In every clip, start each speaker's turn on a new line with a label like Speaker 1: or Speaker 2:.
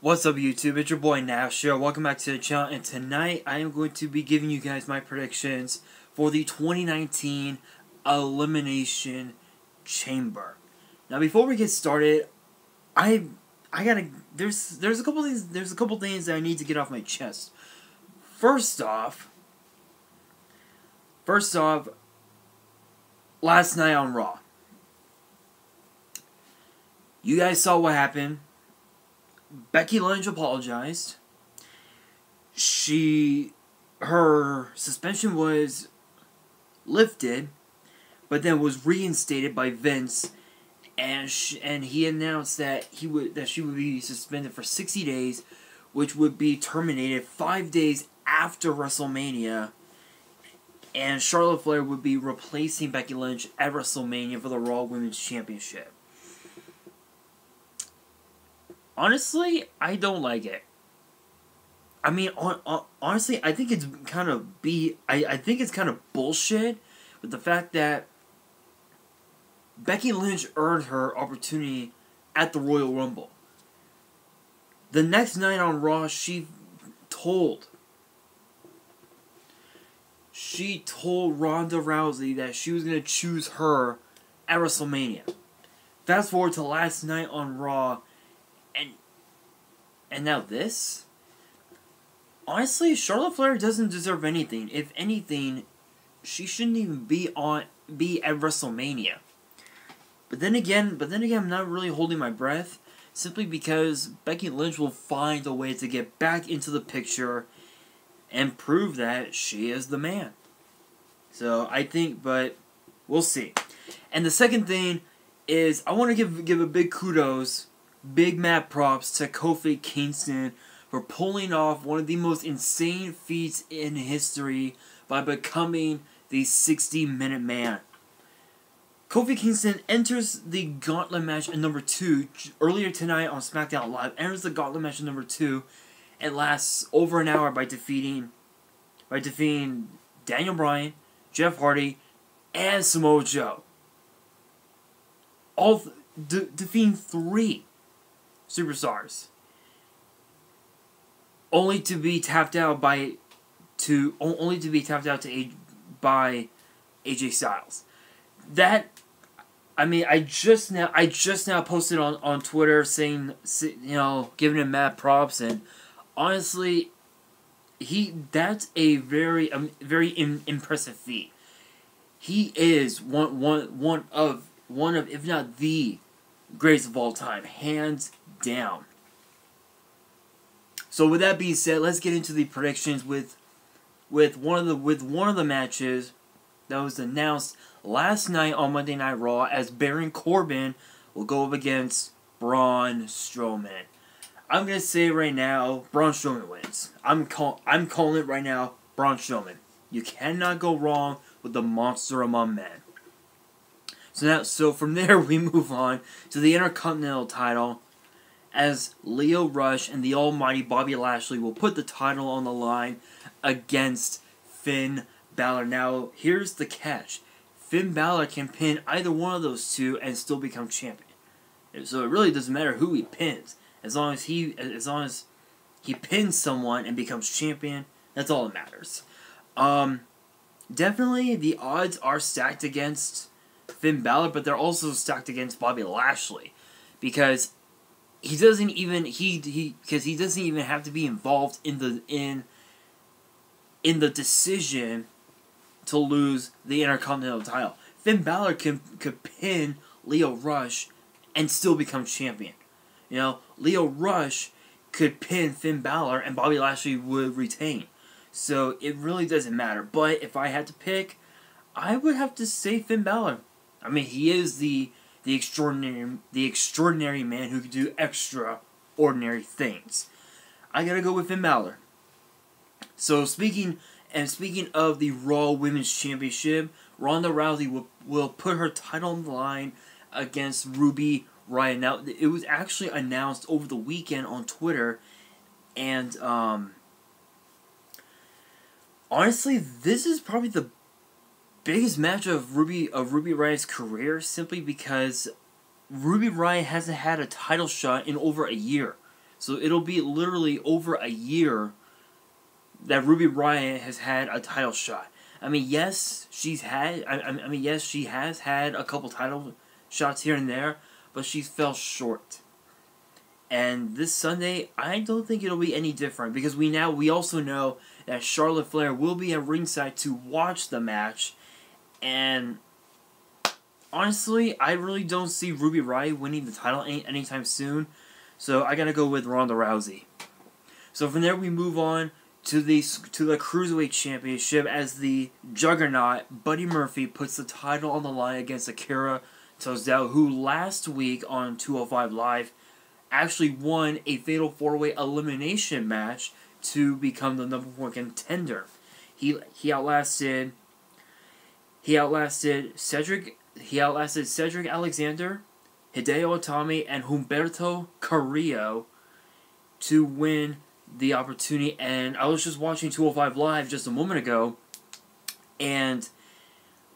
Speaker 1: What's up YouTube, it's your boy Nash here. Welcome back to the channel, and tonight I am going to be giving you guys my predictions for the 2019 Elimination Chamber. Now before we get started, I gotta there's a couple things that I need to get off my chest. First off, last night on Raw. You guys saw what happened. Becky Lynch apologized. Her suspension was lifted, but then was reinstated by Vince, and he announced that she would be suspended for 60 days, which would be terminated 5 days after WrestleMania, and Charlotte Flair would be replacing Becky Lynch at WrestleMania for the Raw Women's Championship. Honestly, I don't like it. I mean, honestly, I think it's kind of I think it's kind of bullshit with the fact that Becky Lynch earned her opportunity at the Royal Rumble. The next night on Raw, she told Ronda Rousey that she was going to choose her at WrestleMania. Fast forward to last night on Raw, and now this? Honestly, Charlotte Flair doesn't deserve anything. If anything, she shouldn't even be at WrestleMania. But then again, I'm not really holding my breath, simply because Becky Lynch will find a way to get back into the picture and prove that she is the man. So I think, but we'll see. And the second thing is, I want to give a big kudos, big mad props to Kofi Kingston for pulling off one of the most insane feats in history by becoming the 60-minute man. Kofi Kingston enters the gauntlet match at number 2 earlier tonight on SmackDown Live. Enters the gauntlet match at number 2 and lasts over an hour by defeating Daniel Bryan, Jeff Hardy, and Samoa Joe. Defeating 3 superstars, only to be tapped out by AJ Styles. That, I mean, I just now posted on Twitter saying, you know, giving him mad props, and honestly, that's a very impressive feat. He is one of if not the greatest of all time, hands down. So with that being said, let's get into the predictions with one of the matches that was announced last night on Monday Night Raw, as Baron Corbin will go up against Braun Strowman. I'm gonna say right now, Braun Strowman wins. I'm calling it right now, Braun Strowman. You cannot go wrong with the monster among men. So from there we move on to the Intercontinental title, as Lio Rush and the almighty Bobby Lashley will put the title on the line against Finn Balor. Now, here's the catch. Finn Balor can pin either one of those two and still become champion. So it really doesn't matter who he pins. As long as he pins someone and becomes champion, that's all that matters. Definitely the odds are stacked against Finn Balor, but they're also stacked against Bobby Lashley, because he doesn't even have to be involved in the decision to lose the Intercontinental title. Finn Balor could pin Lio Rush and still become champion. You know, Lio Rush could pin Finn Balor and Bobby Lashley would retain. So it really doesn't matter. But if I had to pick, I would have to say Finn Balor. I mean, he is the extraordinary man who can do extraordinary things. I gotta go with Finn Balor. So speaking of the Raw Women's Championship, Ronda Rousey will put her title on the line against Ruby Riott. Now, it was actually announced over the weekend on Twitter, and honestly, this is probably the biggest match of Ruby Riott's career, simply because Ruby Riott hasn't had a title shot in over a year. So it'll be literally over a year that Ruby Riott has had a title shot. I mean, yes, she's had. I mean, yes, she has had a couple title shots here and there, but she's fell short. And this Sunday, I don't think it'll be any different because we also know that Charlotte Flair will be at ringside to watch the match, and honestly, I really don't see Ruby Riott winning the title anytime soon. So I gotta go with Ronda Rousey. So from there we move on to the Cruiserweight Championship as the Juggernaut Buddy Murphy puts the title on the line against Akira Tozawa, who last week on 205 Live actually won a Fatal 4-Way elimination match to become the #4 contender. He outlasted Cedric Alexander, Hideo Itami, and Humberto Carrillo to win the opportunity. And I was just watching 205 Live just a moment ago, and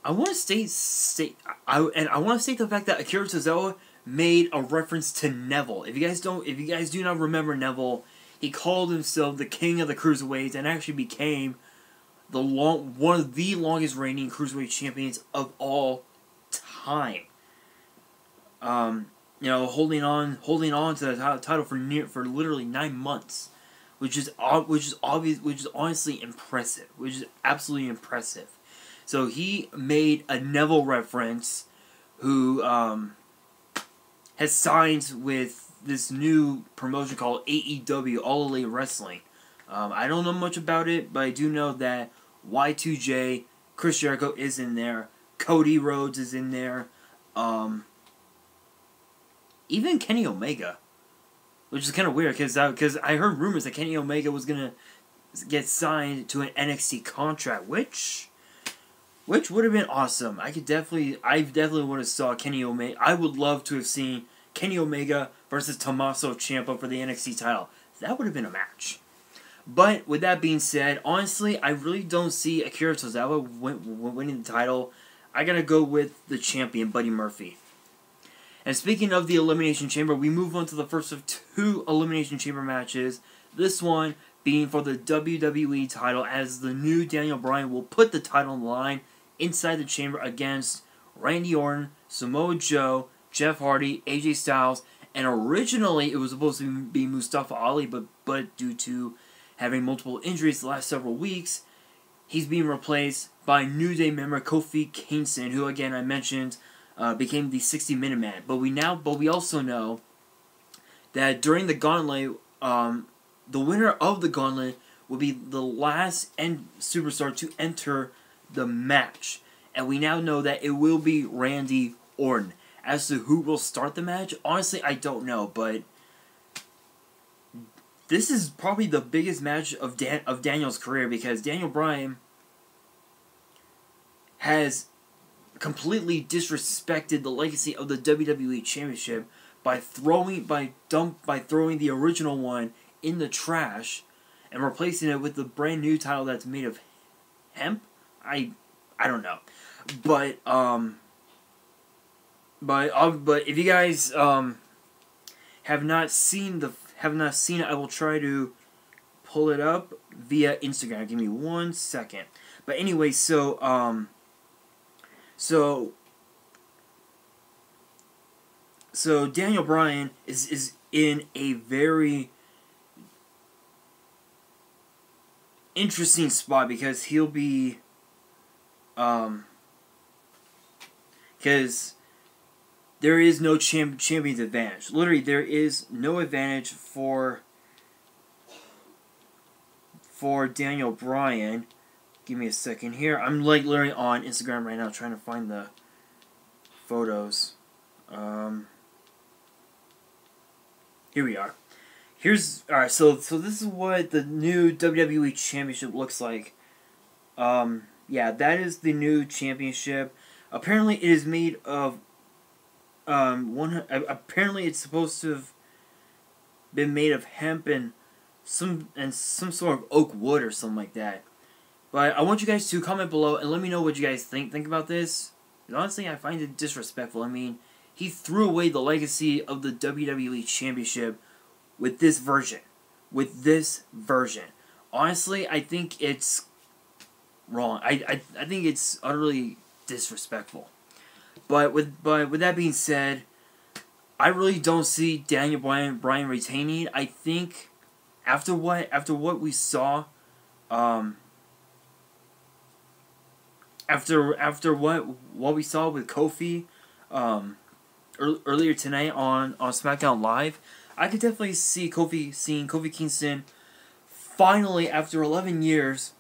Speaker 1: I want to state the fact that Akira Tozawa made a reference to Neville. If you guys do not remember Neville, he called himself the King of the Cruiserweights and actually became one of the longest reigning Cruiserweight champions of all time. Holding on to the title for literally 9 months, which is honestly impressive, which is absolutely impressive. So he made a Neville reference, who has signed with this new promotion called AEW, All Elite Wrestling. I don't know much about it, but I do know that Y2J, Chris Jericho is in there, Cody Rhodes is in there, even Kenny Omega, which is kind of weird because I heard rumors that Kenny Omega was gonna get signed to an NXT contract, which would have been awesome. I definitely would have saw Kenny Omega. I would love to have seen Kenny Omega versus Tommaso Ciampa for the NXT title. That would have been a match. But with that being said, honestly, I really don't see Akira Tozawa winning the title. I gotta go with the champion, Buddy Murphy. And speaking of the Elimination Chamber, we move on to the first of 2 Elimination Chamber matches. This one being for the WWE title, as the new Daniel Bryan will put the title on the line inside the chamber against Randy Orton, Samoa Joe, Jeff Hardy, AJ Styles, and originally it was supposed to be Mustafa Ali, but due to having multiple injuries the last several weeks, he's being replaced by New Day member Kofi Kingston, who again I mentioned became the 60-minute man. But we also know that during the Gauntlet, the winner of the Gauntlet will be the last superstar to enter the match, and we now know that it will be Randy Orton. As to who will start the match, honestly, I don't know, but this is probably the biggest match of Daniel's career, because Daniel Bryan has completely disrespected the legacy of the WWE Championship by throwing the original one in the trash and replacing it with the brand new title that's made of hemp. I don't know, but if you guys have not seen it, I will try to pull it up via Instagram. Give me 1 second. But anyway, so Daniel Bryan is in a very interesting spot, because he'll be because there is no champion's advantage. Literally, there is no advantage for Daniel Bryan. Give me a second here. I'm literally on Instagram right now trying to find the photos. Here we are. Alright, so this is what the new WWE Championship looks like. Yeah, that is the new championship. Apparently it is made of apparently it's supposed to have been made of hemp and some sort of oak wood or something like that. But I want you guys to comment below and let me know what you guys think about this. And honestly, I find it disrespectful. I mean, he threw away the legacy of the WWE Championship with this version. With this version. Honestly, I think it's wrong. I think it's utterly disrespectful. But with that being said, I really don't see Daniel Bryan retaining. I think after what we saw, after what we saw with Kofi, earlier tonight on SmackDown Live, I could definitely see Kofi Kingston finally, after 11 years,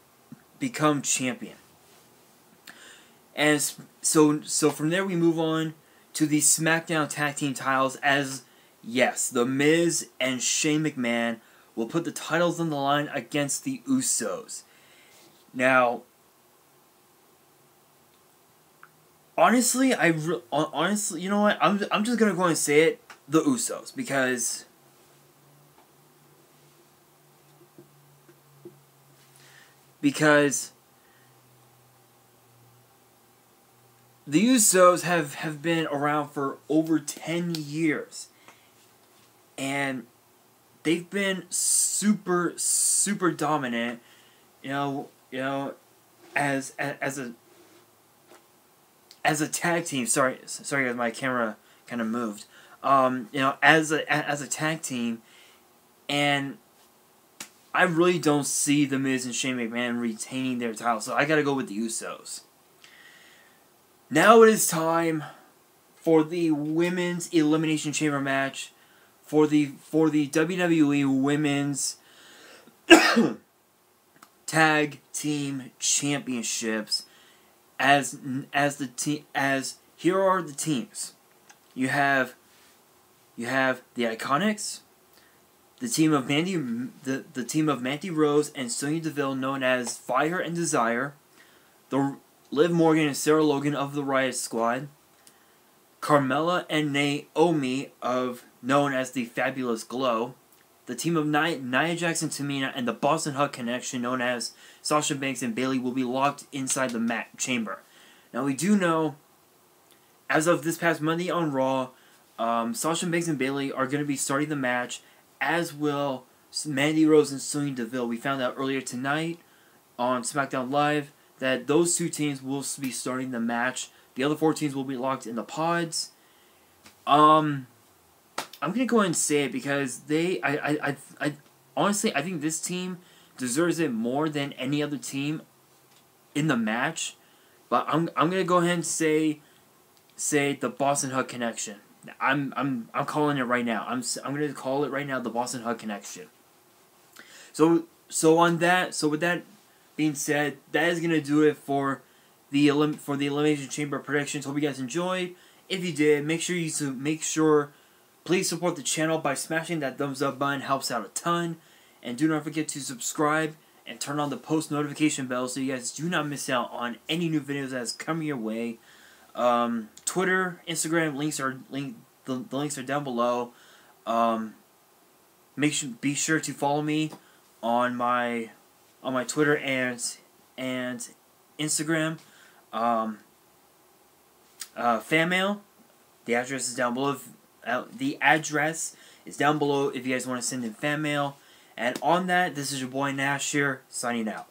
Speaker 1: become champion. And so from there we move on to the SmackDown Tag Team titles, as yes, The Miz and Shane McMahon will put the titles on the line against the Usos. Now, honestly, honestly, you know what? I'm just gonna go and say it, the Usos, because the Usos have been around for over 10 years, and they've been super dominant. You know, as a tag team. Sorry guys, my camera kind of moved. You know, as a tag team, and I really don't see The Miz and Shane McMahon retaining their title, so I gotta go with the Usos. Now it is time for the Women's Elimination Chamber match for the WWE Women's Tag Team Championships. As here are the teams. You have the Iconics, the team of Mandy Rose and Sonya Deville, known as Fire and Desire, the Liv Morgan and Sarah Logan of the Riot Squad, Carmella and Naomi known as the Fabulous Glow, the team of Nia Jax and Tamina and the Boston Hug Connection, known as Sasha Banks and Bayley, will be locked inside the chamber. Now we do know, as of this past Monday on Raw, Sasha Banks and Bayley are going to be starting the match, as will Mandy Rose and Sonya Deville. We found out earlier tonight on SmackDown Live that those two teams will be starting the match. The other 4 teams will be locked in the pods. I'm gonna go ahead and say it because I honestly, I think this team deserves it more than any other team in the match. But I'm gonna go ahead and say the Boston Hug Connection. I'm calling it right now. I'm gonna call it right now, the Boston Hug Connection. So with that being said, that is gonna do it for the Elimination Chamber predictions. Hope you guys enjoyed. If you did, please support the channel by smashing that thumbs up button. Helps out a ton. And do not forget to subscribe and turn on the post notification bell so you guys do not miss out on any new videos that's coming your way. Twitter, Instagram, the links are down below. Be sure to follow me on my Twitter and Instagram. Fan mail. The address is down below. The address is down below if you guys want to send in fan mail. And on that, this is your boy Nash here, signing out.